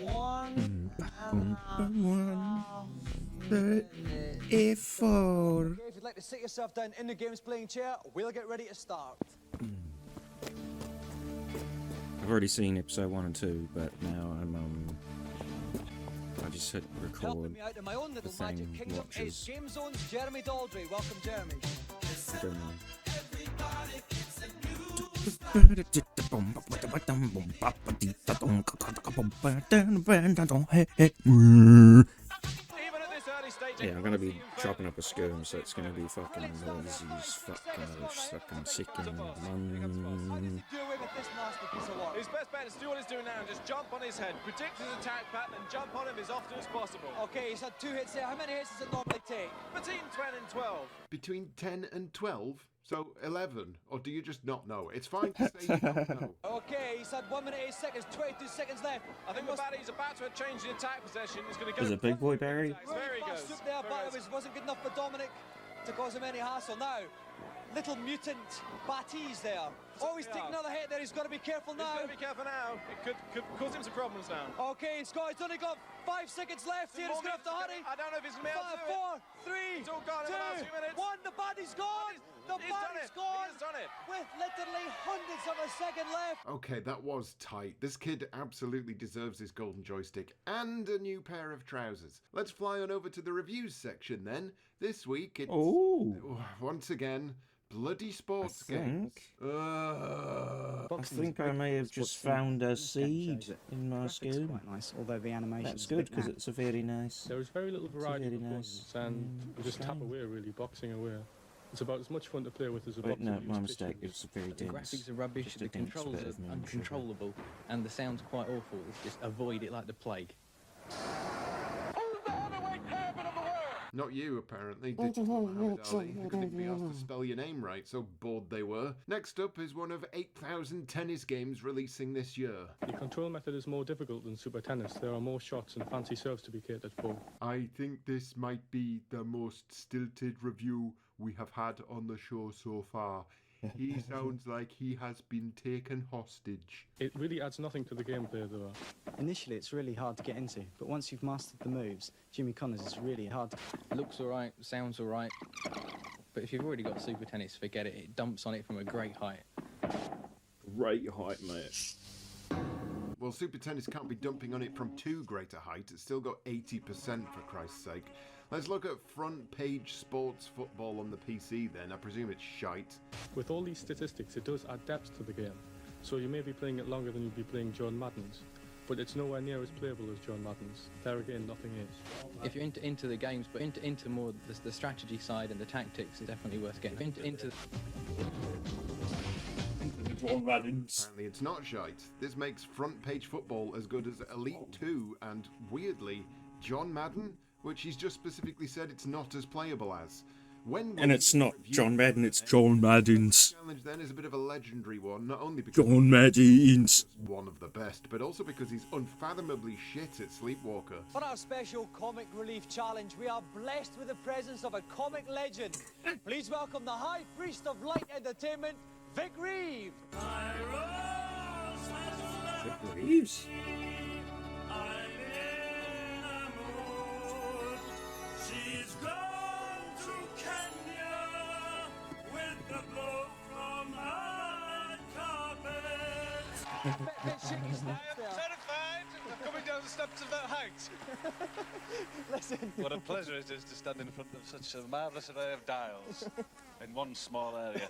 One. 34. Okay, if you'd like to sit yourself down in the game's playing chair, we'll get ready to start. I've already seen episode 1 and 2, but now I just hit record. Helping me out in my own little magic kingdom is Game Zone's Jeremy Daldry. Welcome, Jeremy. Yeah, I'm gonna be chopping up a skirm, so it's gonna be fucking noisy as fucking sick and His best bet is to do what he's doing now and just jump on his head, predict his attack pattern and jump on him as often as possible. Okay, he's had 2 hits there. How many hits does it normally take? Between 10 and 12. Between 10 and 12? So 11? Or do you just not know? It's fine to say you don't know. Okay, he's had 1 minute 8 seconds, 22 seconds left. I think the baddie's about to change the attack possession. He's going to go. Is it Big Boy Barry? There he goes. There, but it wasn't good enough for Dominic to cause him any hassle. Now, little mutant Batties there. Oh, he's taking another hit there. He's got to be careful now. He's got to be careful now. It could cause him some problems now. Okay, Scott, he's only got 5 seconds left here. He's going to have to hurry. I don't know if he's going to be able to do it. 4, 3, It's all gone in the last few minutes. 1. The Baddie's gone. The Baddie's gone. He's done it. With literally hundreds of a second left. Okay, that was tight. This kid absolutely deserves his golden joystick and a new pair of trousers. Let's fly on over to the reviews section then. This week it's... once again... bloody sports games. I think I may have just found a seed in my skin. Quite nice, although the animation. That's good because it's a very nice. There is very little variety of nice buttons, and you just tap away, really, boxing away. It's about as much fun to play with as a boxing. No, my used mistake. pitch. It's very The dense. graphics are rubbish, Just a the dense controls bit are of me, uncontrollable, and the sound's quite awful. It's just avoid it like the plague. Not you, apparently. Digital Muhammad Ali. They couldn't be asked to spell your name right, so bored they were. Next up is one of 8,000 tennis games releasing this year. The control method is more difficult than Super Tennis. There are more shots and fancy serves to be catered for. I think this might be the most stilted review we have had on the show so far. He sounds like he has been taken hostage. It really adds nothing to the gameplay, though. Initially, it's really hard to get into, but once you've mastered the moves, Jimmy Connors is really hard. Looks alright, sounds alright, but if you've already got Super Tennis, forget it. It dumps on it from a great height. Great height, mate. Well, Super Tennis can't be dumping on it from too great a height. It's still got 80% for Christ's sake. Let's look at front page sports football on the PC then. I presume it's shite. With all these statistics, it does add depth to the game. So you may be playing it longer than you'd be playing John Madden's, but it's nowhere near as playable as John Madden's. There again, nothing is. If you're into the games, but into more the strategy side and the tactics, is definitely worth getting into. Apparently it's not shite. This makes front page football as good as Elite 2 and, weirdly, John Madden, which he's just specifically said it's not as playable as. And it's not John Madden, it's John Madden's. Challenge then is a bit of a legendary one, not only because John Madden's one of the best, but also because he's unfathomably shit at Sleepwalker. For our special comic relief challenge, we are blessed with the presence of a comic legend. Please welcome the High Priest of Light Entertainment, Vic Reeves. Vic Reeves? She's gone to Kenya with the blow from hard carpet. Terrified of coming down the steps of that height. Listen. What a pleasure it is to stand in front of such a marvellous array of dials in one small area.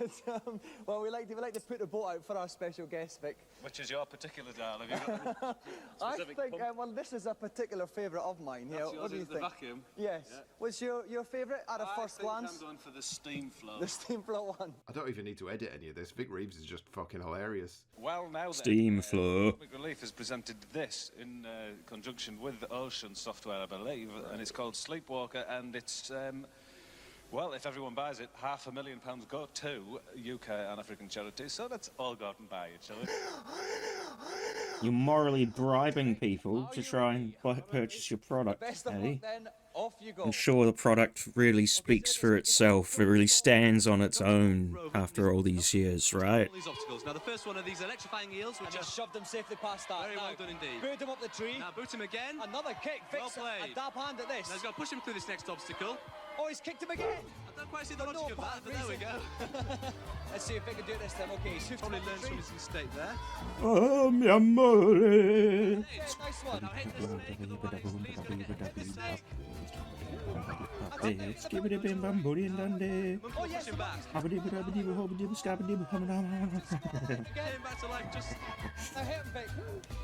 Well, we like to put the boat out for our special guest, Vic. Which is your particular dial? Have you got I specific think, pump? well, this is a particular favourite of mine. That's Yeah, yours, what do you is the think? vacuum? Yes. Yeah. What's your favourite at a first glance? I'm going for the steam flow. The steam flow one. I don't even need to edit any of this. Vic Reeves is just fucking hilarious. Well, now then, Steam flow. Comic Relief has presented this in conjunction with the Ocean software, I believe, and it's called Sleepwalker, and it's, well, if everyone buys it, £500,000 go to UK and African charities, so let's all go out and buy it, shall we? You're morally bribing people to try and purchase your product, Best of eh? luck then. Off you go. I'm sure the product really speaks for itself. It really stands on its own after all these years, right? All these obstacles. Now, the first one of these electrifying eels, which Just shoved him safely past that. Very Now, well done indeed. Booed him up the the tree. Now boot him again. Another kick. Well Fix a played. dab hand at this. Now he's got to push him through this next obstacle. Oh, he's kicked him again. I don't quite see the For no logic of that, but there we apparent go. Let's see if we can do this then. Okay, he's hoofed Probably him up learns the from tree. his mistake there. Oh, mi amore. Yeah, nice one. Now hit the snake, otherwise Lee's going to get hit the snake. Skibbity bim bam booty and dundee. Oh, yes, Push him back. Habidi bidi bidi hobidi scabidi Came back to life just... Now hit him, Vic.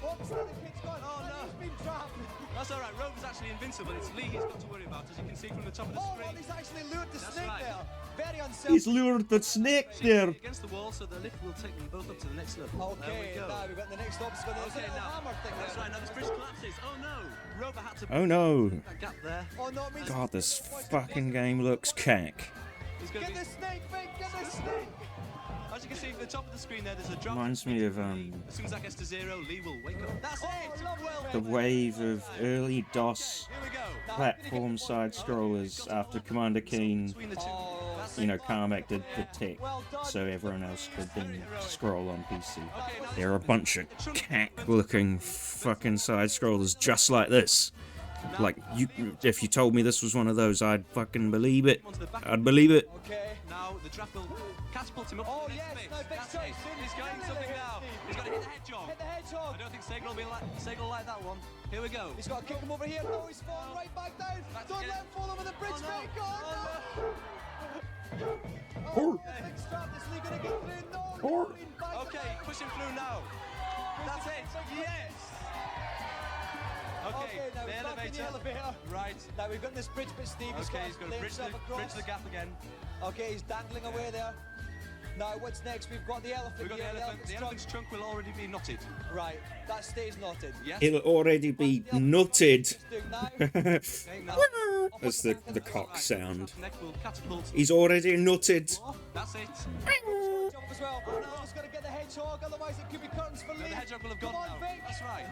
Oops, the kid's gone. Oh, no. He's been trapped. That's all right. Rover's actually invincible. It's Lee he's got to worry about, as you can see from the top of the Oh, screen. well, he's actually lured the That's snake right. there. Very He's unselfish. lured the snake there. Against the wall, so the lift will take them both up to the next level. There Okay, we go. now we've got the next obstacle. There's Okay, a little now. hammer thing That's there. right. Now this bridge collapses. Oh no! Rover had to. Oh no. That gap there. Oh, no, it means... God, this fucking game looks cack. He's going to Get be. the snake, Vic. Get the snake. As you can see from the top of the screen there, there's a drop. Reminds me of As soon as that gets to 0, Lee will wake up. That's Oh, it. lovely, Well, the Vic. wave of early DOS here we go. platform side scrollers after Commander Keen, Between the two. Oh, That's you it. know, Carmack did the tech, well done. so everyone else could then scroll on PC. Okay, now They're a bunch of cack-looking fucking side scrollers just like this. Like, you, if you told me this was one of those, I'd fucking believe it. onto the back. I'd believe it. Okay. Now the draft will catapult him up Oh, to the next yes, phase. no, big That's choice. it. He's going Really something hit now. Steve. He's got to hit the hedgehog. Hit the hedgehog. I don't think Sagal will like that one. Here we go. He's got to kick him over here. No, he's falling right back down. That's Don't it. let him fall over the bridge, Oh, no. Vic. Oh, no. Or- Oh, big strap. Is Lee going to get through? No, Or- he's back Okay, down. push him through now. That's it. Yes. Okay, Okay, now the he's back in the elevator. elevator. Right. Now we've got this bridge, but Steve has Okay, got he's to got lay to bridge himself bridge across. the gap again. Okay, he's dangling away there. Now, what's next? We've got the elephant We've got here. the elephant. The trunk. elephant's trunk will already be knotted. Right, that stays knotted. Yes. It'll already be nutted. He's doing now. Okay, now. That's the cock sound. Neck will catapult. He's already nutted. That's it. Jump as well. Oh, no, just got to get the hedgehog, otherwise it could be curtains for No, Lee. the hedgehog will have Come gone on, now. Vic. That's right.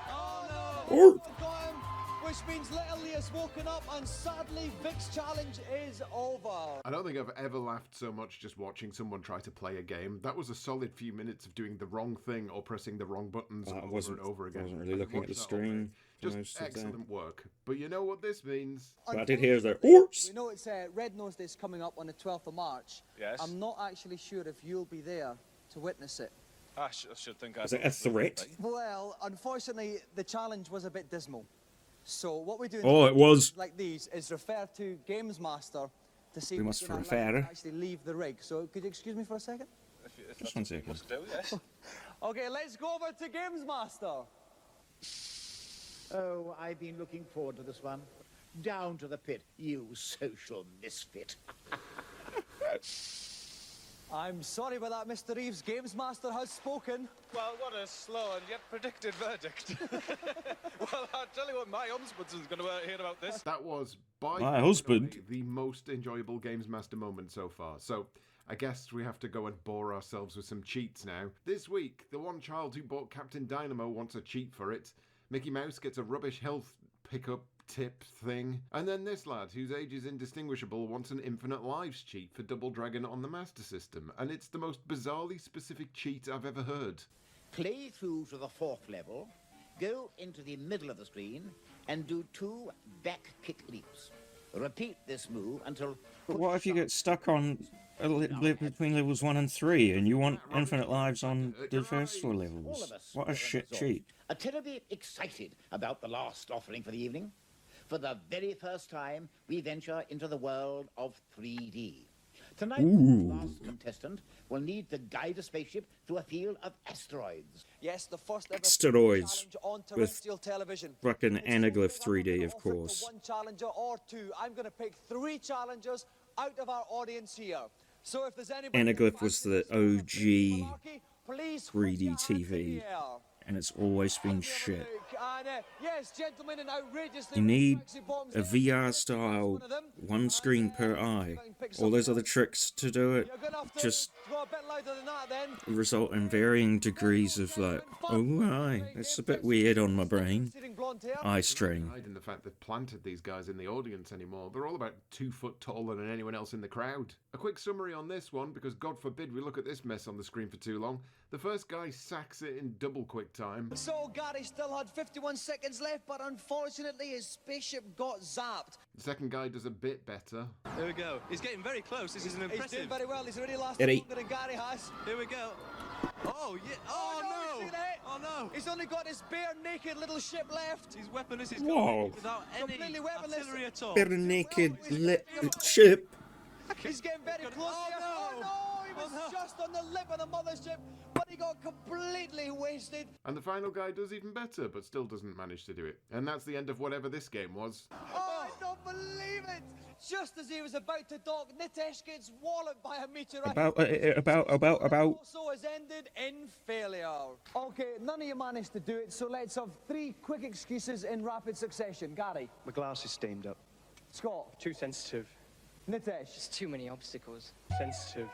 Oh, Or- no. Got him, which means little Lee has woken up, and sadly, Vic's challenge is over. I don't think I've ever laughed so much just watching someone try to play a game. That was a solid few minutes of doing the wrong thing or pressing the wrong buttons I over wasn't- and over again. wasn't really I looking at watched the that all day. screen for most Just of that. excellent work. But you know what this means? But I did hear the Unfortunately, horse. We know it's Red Nose Day's coming up on the 12th of March. Yes. I'm not actually sure if you'll be there to witness it. I should think I Is it a threat? Well, unfortunately, the challenge was a bit dismal. So what we do in Oh, it was. like these is refer to Gamesmaster to see We if must can refer. actually leave the rig. So could you excuse me for a second? If Just one second. must do, yes. Okay, let's go over to Gamesmaster. Oh, I've been looking forward to this one. Down to the pit, you social misfit. I'm sorry about that, Mr. Reeves. Gamesmaster has spoken. Well, what a slow and yet predicted verdict. Well, I'll tell you what, my ombudsman's going to hear about this. That was by My far and husband. away the most enjoyable Games Master moment so far. So I guess we have to go and bore ourselves with some cheats now. This week, the one child who bought Captain Dynamo wants a cheat for it. Mickey Mouse gets a rubbish health pickup tip thing. And then this lad, whose age is indistinguishable, wants an infinite lives cheat for Double Dragon on the Master System. And it's the most bizarrely specific cheat I've ever heard. Play through to the 4th level, go into the middle of the screen, and do 2 back kick leaps. Repeat this move until... But what if you get stuck on between levels 1 and 3 and you want infinite lives on the first 4 All levels? of us What a were shit absorbed. cheat. Are terribly excited about the last offering for the evening. For the very first time, we venture into the world of 3D. Tonight, Ooh. the last contestant will need to guide a spaceship through a field of asteroids. Yes, the first ever Asteroids challenge on with terrestrial television. fucking It's anaglyph only 3D, allowed of to offer to course. One challenger or 2. I'm going to pick 3 challengers out of our audience here. So if there's anybody Anaglyph was the OG please 3D TV. And it's always been shit. Yes, gentlemen, and outrageously You need sexy bombs a there. VR style, One of them. one screen per eye. All those other tricks to do it You're gonna have to just go a bit louder than that then. result in varying degrees of like, oh aye, it's a bit weird on my brain. Sitting blonde hair. Eye strain. Hiding the fact they've planted these guys in the audience anymore. They're all about 2 foot taller than anyone else in the crowd. A quick summary on this one, because God forbid we look at this mess on the screen for too long. The first guy sacks it in double quick time. So Gary still had 51 seconds left, but unfortunately his spaceship got zapped. The second guy does a bit better. Here we go. He's getting very close. This is an He's impressive. doing very well. He's already lasted Eddie. longer than Gary has. Here we go. Oh, yeah. Oh, no, no. he's seen it. Oh, no. He's only got his bare naked little ship left. His weaponless is Whoa. gone without any Completely weaponless. artillery at all. Bare naked ship. He's getting very close Oh, here. no. Oh no, he was just on the lip of the mothership, but he got completely wasted. And the final guy does even better, but still doesn't manage to do it. And that's the end of whatever this game was. Oh, I don't believe it! Just as he was about to dock, Nitesh gets walloped by a meteorite. About. Also has ended in failure. Okay, none of you managed to do it, so let's have 3 quick excuses in rapid succession. Gary. My glass is steamed up. Scott. Too sensitive. Nitesh. There's too many obstacles. Sensitive.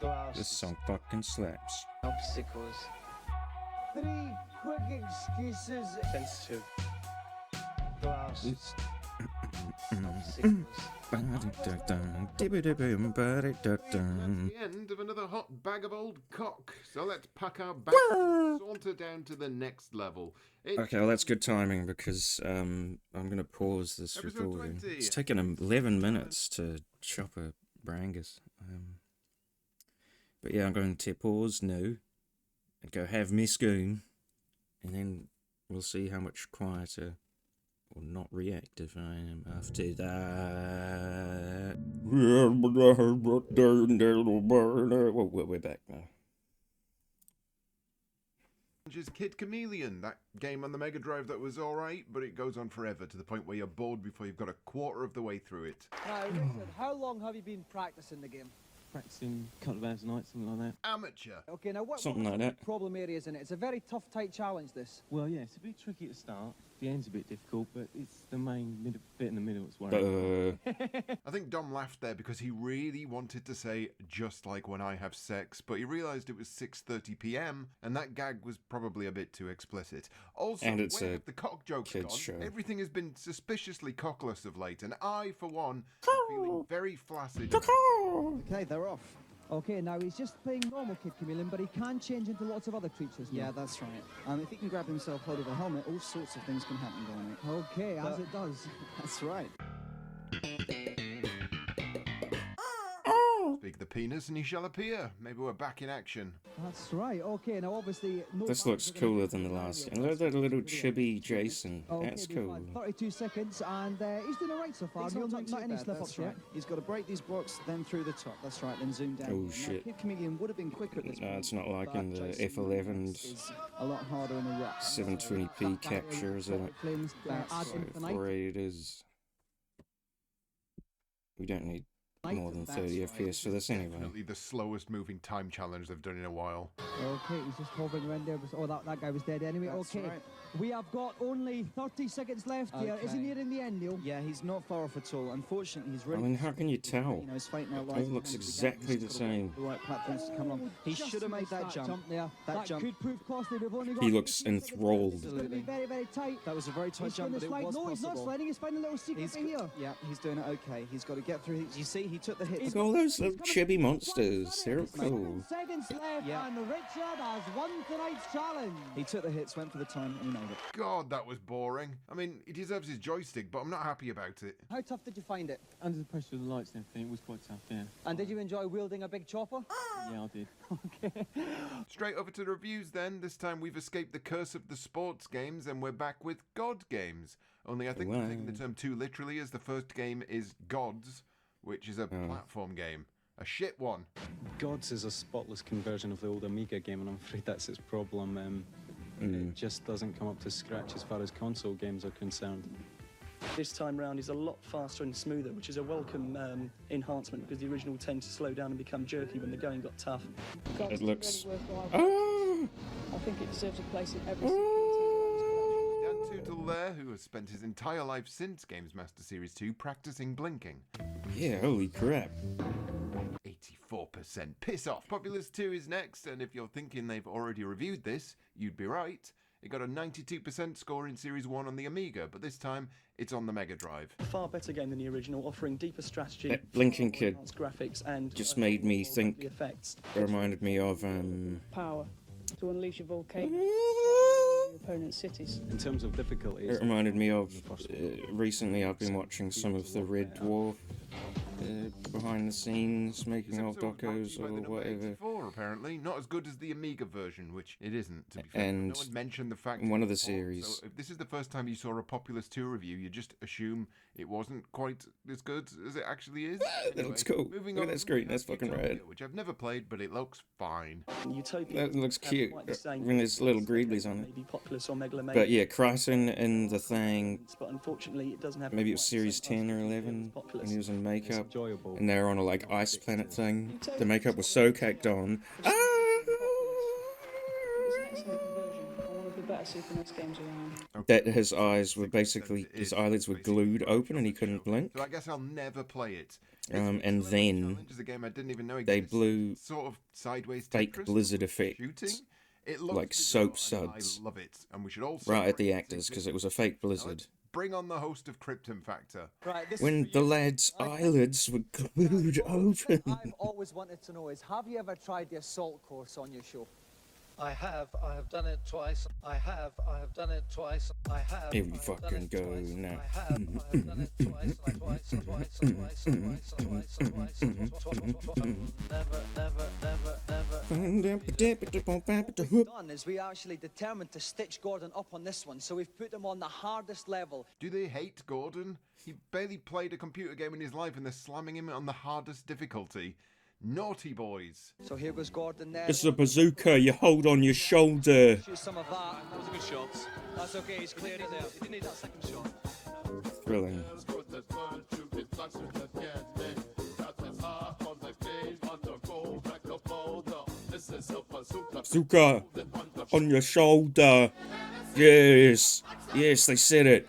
Glass. This song fucking slaps. Obstacles. 3 quick excuses. Sensitive. Glass. Obstacles. The end of another hot bag of old cock. So let's pack our bags and saunter down to the next level. Okay, well that's good timing because I'm gonna pause this Episode recording. 20. It's taken 11 minutes to chop a brangus. But yeah, I'm going to pause now and go have me scone, and then we'll see how much quieter or not reactive I am after that. Well, we're back now. Is Kid Chameleon, that game on the Mega Drive that was alright, but it goes on forever to the point where you're bored before you've got a quarter of the way through it. Now, Richard, how long have you been practicing the game? Practicing a couple of hours a night, something like that. Amateur. Okay, now what Something are like the that. problem areas in it? It's a very tough, tight challenge, this. Well, yeah, it's a bit tricky at the start. The end's a bit difficult, but it's the main bit in the middle that's worrying. I think Dom laughed there because he really wanted to say just like when I have sex, but he realised it was 6:30 p.m. and that gag was probably a bit too explicit. Also, And it's where a have the cock jokes kids gone? show. Everything has been suspiciously cockless of late, and I, for one, am feeling very flaccid. Okay, they're off. Okay, now he's just playing normal Kid Chameleon, but he can change into lots of other creatures now. Yeah, that's right. If he can grab himself hold of a helmet, all sorts of things can happen, Dominic. Okay, as But- it does. That's right. Speak the penis and he shall appear. Maybe we're back in action. That's right. Okay, now obviously... No This buttons looks are gonna cooler be than the around last here. game. Look at that little chibi Jason. Okay, That's we've cool. had 32 seconds, and he's doing all right so far. He's Neil, not not any too bad, slip-ups that's yet. right. He's got to break these blocks, then through the top. That's right, then zoom down. Oh, Now, shit. Kid Chameleon would have been quicker at this No, point. it's not like but in the Jason F11's is a lot harder in the rock. 720p capture, is it? Flames, That's add right. infinite. 480 it is. We don't need more than That's 30 right. FPS for this anyway. Definitely the slowest moving time challenge they've done in a while. Okay, he's just hovering around there. Oh, that guy was dead anyway. That's okay, right. we have got only 30 seconds left here. Is he Okay. nearing the end, Neil? Yeah, he's not far off at all. Unfortunately, he's I really... mean, how can you tell? You know, his fate now It lies in looks the hands of exactly He's the got same. The right platforms to come along. He Just should have made missed that jump. there. That jump. could prove costly. We've only got He looks 18 seconds enthralled. left. It's going to be very, very tight. That was a very tight He's jump, going but to it slide. was No, he's not possible. sliding. He's finding a little secret He's thing here. Yeah, he's doing it okay. He's got to get through. You see, he took the hit. Look at all those little chibi monsters. They're cool. 7 seconds left, Yeah. and Richard has won tonight's challenge. He took the hits, went for the time, and he made it. God, that was boring. I mean, he deserves his joystick, but I'm not happy about it. How tough did you find it? Under the pressure of the lights and everything, it was quite tough, yeah. And did you enjoy wielding a big chopper? Yeah, I did. Straight over to the reviews then. This time we've escaped the curse of the sports games and we're back with God games. Only I think we're taking the term too literally, as the first game is Gods, which is a platform game. A shit one. Gods is a spotless conversion of the old Amiga game, and I'm afraid that's its problem. It just doesn't come up to scratch as far as console games are concerned. This time round is a lot faster and smoother, which is a welcome enhancement, because the original tends to slow down and become jerky when the going got tough. It looks... I think it deserves a place in every Dan Tootle there, who has spent his entire life since Gamesmaster Series 2 practicing blinking. Yeah, holy crap. 84%. Piss off. Populous 2 is next, and if you're thinking they've already reviewed this, you'd be right. It got a 92% score in Series 1 on the Amiga, but this time it's on the Mega Drive. A far better game than the original, offering deeper strategy, That blinking kid enhanced graphics, and just made me think. the effects. It reminded me of Power to unleash a volcano your opponent's cities. In terms of difficulties, It reminded me of recently I've been watching some of the Red Dwarf behind the scenes making of docos or whatever. 84, apparently. Not as good as the Amiga version, which it isn't, to be fair. And no one mentioned the fact one of the before, series. So if this is the first time you saw a Populous 2 review, you just assume it wasn't quite as good as it actually is. That looks cool. Moving Look on, at that screen, that's fucking Utopia, rad. which I've never played, but it looks fine. Utopia That looks have cute. quite the same When there's little greeblies on it. maybe Populous or Megalomania. But yeah, Crichton and the Thang, But unfortunately, it doesn't have. maybe it was quite the Series same 10 or budget as 11, Populous. when he was in makeup, enjoyable. and they're on a like ice planet thing. The makeup was so caked on. It's an excellent conversion and one of the better Super NES games around. That his eyes were basically, his eyelids were glued open and he couldn't blink. So I guess I'll never play it. And then Challenge is a game I didn't even know they existed. blew Sort of sideways fake Tetris, blizzard effects, shooting. It looks like bizarre, soap and suds, I love it, and we should all right at the celebrate actors its because it was a fake blizzard. Bring on the host of Krypton Factor. Right, this When is the lad's eyelids were glued open. I've always wanted to know is, have you ever tried the assault course on your show? I have done it twice. I have done it twice. I have. Here we fucking go now. I have done it twice. Done is we actually determined to stitch Gordon up on this one, so we've put him on the hardest level. Do they hate Gordon? He barely played a computer game in his life and they're slamming him on the hardest difficulty. Naughty boys. So here goes Gordon there. It's a bazooka you hold on your shoulder. Shoot some of that. That was a good shot. That's okay, he's cleared it there. He didn't need that second shot. Thrilling. Bazooka on your shoulder. Yes. Yes, they said it.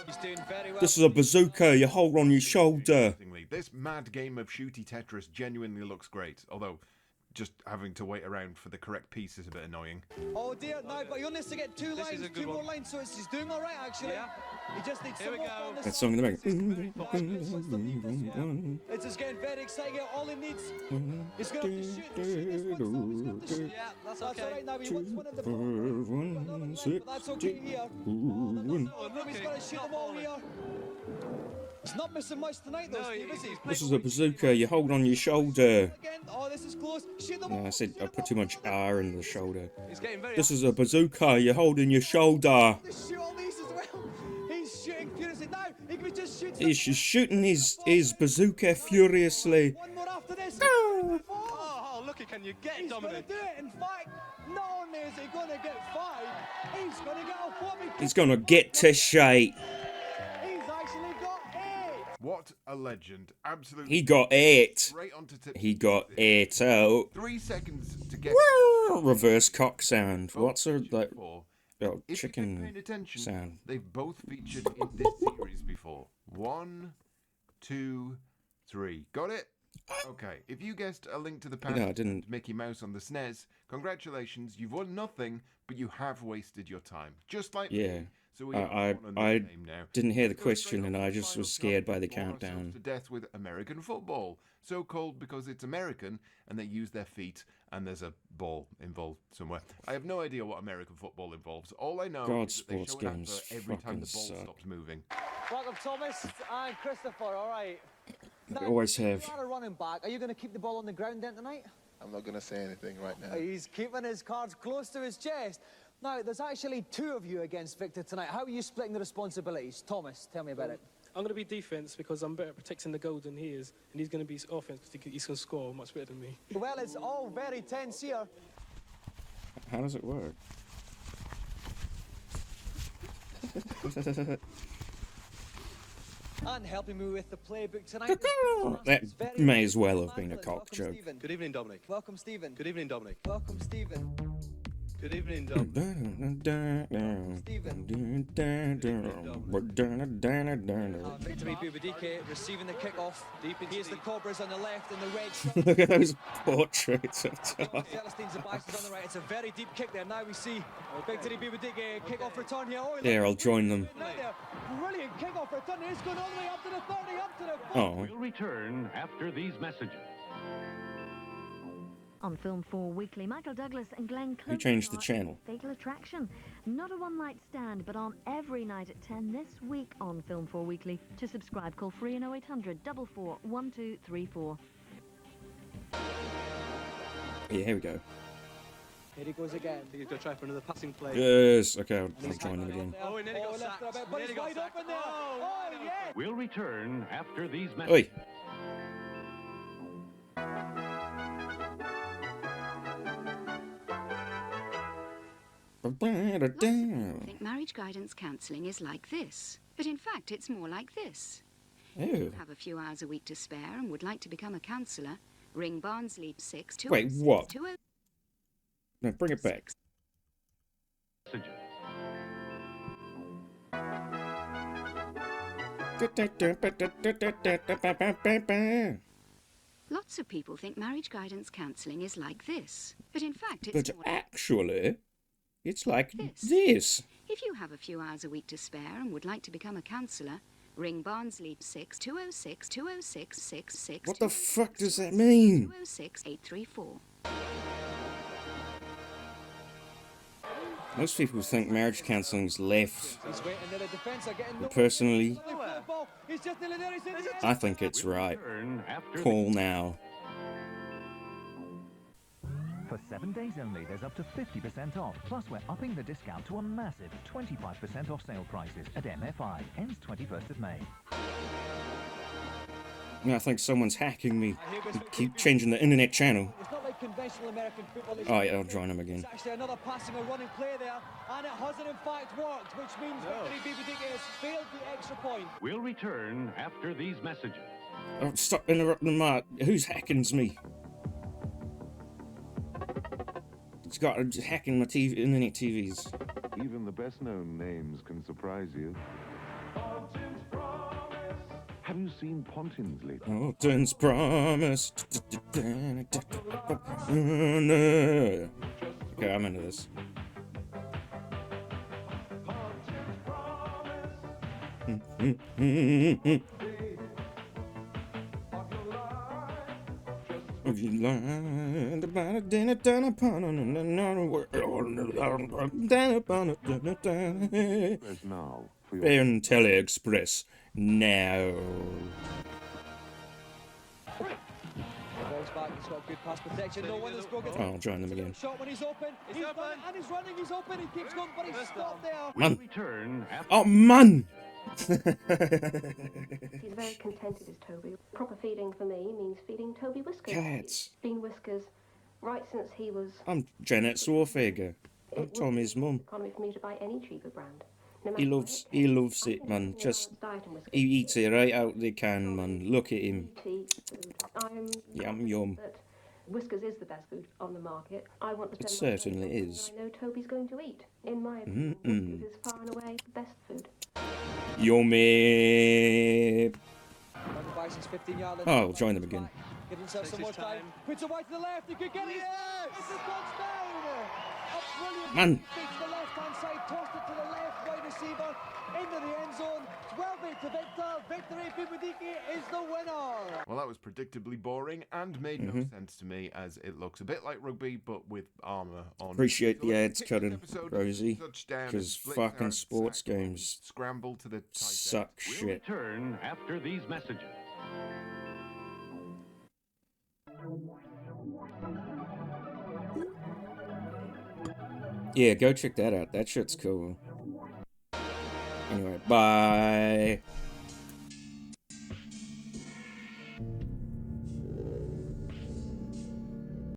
He's doing very well. This is a bazooka you hold on your shoulder. This mad game of shooty Tetris genuinely looks great, although just having to wait around for the correct piece is a bit annoying. Oh dear, no, but he only needs to get two This is lines, a good two more one. lines, so he's doing all right actually. Yeah. He just needs Here some we more go. on this That song in the back. It's just getting very exciting. All he needs is going to have to shoot this one. He's gonna have to shoot. Yeah, that's That's okay. all right now. He wants one in the ball. But that's okay here. Look, He's got to shoot them all here. He's not missing much tonight though, No, Steve, is he? This is a bazooka you hold on your shoulder. Again. Oh, this is close. Shoot them all. No, I said I put too much R in the shoulder. He's getting very. This is a bazooka you hold in your shoulder. Just shoot all these as well. He's shooting furiously now. He can just shoot. He's just shooting his bazooka furiously. One more after this. Oh, look, can you get it, He's going to Dominic? do it. In fact, not only is he going to get 5, he's going to get a 40. He's gonna get to shite. He's actually got 8. What a legend. Absolutely. He got 8. Straight onto tip. He got 8 out. 3 seconds to get. Reverse cock sound. What's a like? Before. Oh, If you've been paying chicken attention, sound. they've both featured in this series before. 1, 2, 3. Got it? Okay. If you guessed A Link to the Past No, I didn't. and Mickey Mouse on the SNES, congratulations. You've won nothing, but you have wasted your time. Just like Yeah. me. So we I have one I name now. didn't hear the Let's go straight question on and to I the just final was scared by the challenge. Bore ourselves countdown. to death with American football. So called because it's American and they use their feet and there's a ball involved somewhere. I have no idea what American football involves. All I know God, is that they sports show an games advert every time the ball fucking suck. stops moving. Welcome, Thomas and Christopher. All right. They always have. You are a running back. Are you going to keep the ball on the ground then tonight? I'm not going to say anything right now. He's keeping his cards close to his chest. Now, there's actually 2 of you against Victor tonight. How are you splitting the responsibilities? Thomas, tell me about it. I'm going to be defense because I'm better at protecting the goal than he is, and he's going to be offense because he's going to score much better than me. Well, it's all very tense here. How does it work? And helping me with the playbook tonight. That may as well have been a cock joke. Stephen. Good evening, Dominic. Welcome, Stephen. Good evening, Dominic. Welcome, Stephen. Good evening, Dom. Victory Bubadike receiving the kick-off. Here's the Cobras on the left and the red. Look at those portraits of Tom. Celestine's the biceps on the right. It's a very deep kick there. Now we see Victory Bubadike kick-off return here. Oh, There, I'll join them. brilliant kick-off return. It's going all the way up to the 30, up to the 40. Oh. We'll return after these messages. On Film 4 Weekly, Michael Douglas and Glenn Close. Who changed the channel? Fatal Attraction. Not a one-night stand, but on every night at 10 this week on Film 4 Weekly. To subscribe, call 30800 44 1234. Yeah, here we go. Here he goes again. I think he's going to try for another passing play. Yes, okay, I'll join them again. Oh, he nearly got sacked. But he's wide open there. Oh, yes. We'll return after these messages. Oi! Think marriage guidance counselling is like this, but in fact it's more like this. If you have a few hours a week to spare and would like to become a counsellor, ring Barnsley 6 Wait, what? No, bring it back. Lots of people think marriage guidance counselling is like this, but in fact it's But more actually, it's like this. If you have a few hours a week to spare and would like to become a counsellor, ring Barnsley 6 206 206 66. What the fuck does that mean? 206 834. Most people think marriage counselling's left. He's waiting there. The defence are getting But personally, He's just nearly there. He's in the end. I think it's right. Call now. For 7 days only, there's up to 50% off. Plus, we're upping the discount to a massive 25% off sale prices at MFI. Ends 21st of May. I think someone's hacking me. They keep changing the internet channel. It's not like conventional American football. Oh yeah, I'll join them again. It's actually another passing or running play there, and it hasn't in fact worked, which means Victory Bubadike has failed the extra point. We'll return after these messages. Oh, stop interrupting my... Who's hacking's me? It's got hacking my TV, internet TVs. Even the best-known names can surprise you. Have you seen Pontins lately? Alton's Promise. Okay, I'm into this. If you lied about a dinner done upon another world, now for your Ben Teleexpress now. Ball's back. He's got good pass protection. No one has broken. Oh, I'll join them again. Shot when he's open. He's done it, and he's running. He's open. He keeps going, but he's stopped there. Man. Return after Oh man. He's very contented as Toby. Proper feeding for me means feeding Toby Whiskers. Cats. Been Whiskers right since he was... I'm Janet Swarfager. I'm Tommy's mum. Economy for me to buy any cheaper brand. No He matter loves it, man. Just he eats it right out the can, man. Look at him. Yum yum. that Whiskers is the best food on the market. I want to It spend my certainly money on is. what I know Toby's going to eat. In my opinion, Mm-mm. Whiskers is far and away the best food. Yummy. On the Bison's 15-yard line. Oh, I'll join them again. Give himself some more time. Puts it wide to the left. He could get it. Yes! It's a touchdown. A brilliant Man. beats the left-hand side. Tossed it to the left wide receiver into the end zone. 12-8 to Victor. Victory Bubadike is the winner. Well, that was predictably boring and made no sense to me, as it looks a bit like rugby but with armour on. Appreciate the So ads let's pick this cutting, episode Rosie, touchdown and because split fucking our sports sack, games scramble to the tight suck We'll shit. return after these messages. Yeah, go check that out. That shit's cool. Anyway, bye.